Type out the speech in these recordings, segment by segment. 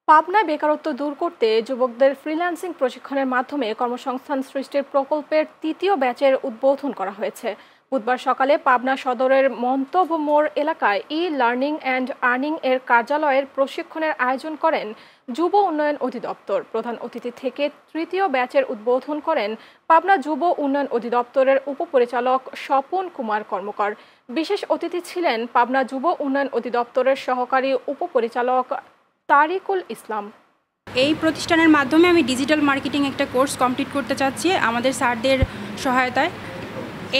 পাবনায় বেকারত্ব দূর করতে যুবকদের ফ্রিল্যান্সিং প্রশিক্ষণের মাধ্যমে কর্মসংস্থান সৃষ্টির প্রকল্পের তৃতীয় ব্যাচের উদ্বোধন করা হয়েছে। বুধবার সকালে পাবনা সদরের মন্তব্য মোড় এলাকায় ই লার্নিং অ্যান্ড আর্নিং এর কার্যালয়ের প্রশিক্ষণের আয়োজন করেন যুব উন্নয়ন অধিদপ্তর। প্রধান অতিথি থেকে তৃতীয় ব্যাচের উদ্বোধন করেন পাবনা যুব উন্নয়ন অধিদপ্তরের উপপরিচালক স্বপন কুমার কর্মকার। বিশেষ অতিথি ছিলেন পাবনা যুব উন্নয়ন অধিদপ্তরের সহকারী উপপরিচালক তারিকুল ইসলাম। এই প্রতিষ্ঠানের মাধ্যমে আমি ডিজিটাল মার্কেটিং একটা কোর্স কমপ্লিট করতে চাচ্ছি আমাদের স্যারদের সহায়তায়।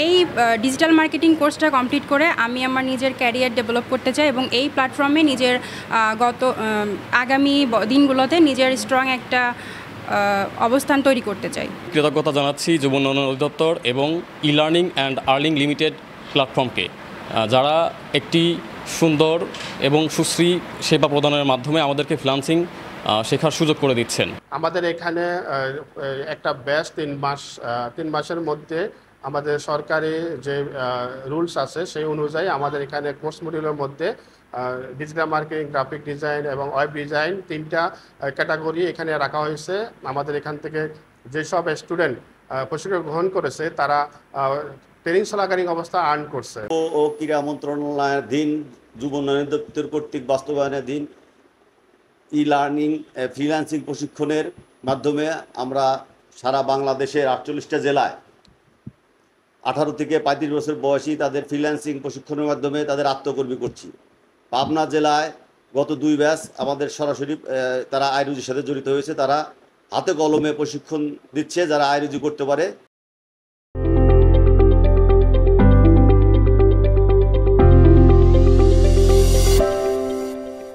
এই ডিজিটাল মার্কেটিং কোর্সটা কমপ্লিট করে আমি আমার নিজের ক্যারিয়ার ডেভেলপ করতে চাই এবং এই প্ল্যাটফর্মে নিজের আগামী দিনগুলোতে নিজের স্ট্রং একটা অবস্থান তৈরি করতে চাই। কৃতজ্ঞতা জানাচ্ছি যুব উন্নয়ন অধিদপ্তর এবং E learning and earning limited প্ল্যাটফর্মকে, যারা একটি সুন্দর এবং সুশ্রী সেবা প্রদানের মাধ্যমে আমাদেরকে ফ্রিল্যান্সিং শেখার সুযোগ করে দিচ্ছেন। আমাদের এখানে একটা ব্যাচ 3 মাসের মধ্যে আমাদের সরকারি যে রুলস আছে সেই অনুযায়ী আমাদের এখানে কোর্স মডিউলের মধ্যে ডিজিটাল মার্কেটিং, গ্রাফিক ডিজাইন এবং ওয়েব ডিজাইন 3টা ক্যাটাগরি এখানে রাখা হয়েছে। আমাদের এখান থেকে যেসব স্টুডেন্ট প্রশিক্ষণ গ্রহণ করেছে তারা ট্রেনিং চলাকালীন অবস্থা আর্ন করছে। ও ক্রীড়া মন্ত্রণালয়ের দিন, যুব উন্নয়ন দপ্তর কর্তৃক বাস্তবায়নের দিন ই লার্নিং ফ্রিল্যান্সিং প্রশিক্ষণের মাধ্যমে আমরা সারা বাংলাদেশের 48টা জেলায় 18 থেকে 35 বছর বয়সী তাদের ফ্রিল্যান্সিং প্রশিক্ষণের মাধ্যমে তাদের আত্মকর্মী করছি। পাবনা জেলায় গত 2 ব্যাচ আমাদের সরাসরি তারা আইরুজির সাথে জড়িত হয়েছে, তারা হাতে কলমে প্রশিক্ষণ দিচ্ছে যারা আইরুজি করতে পারে।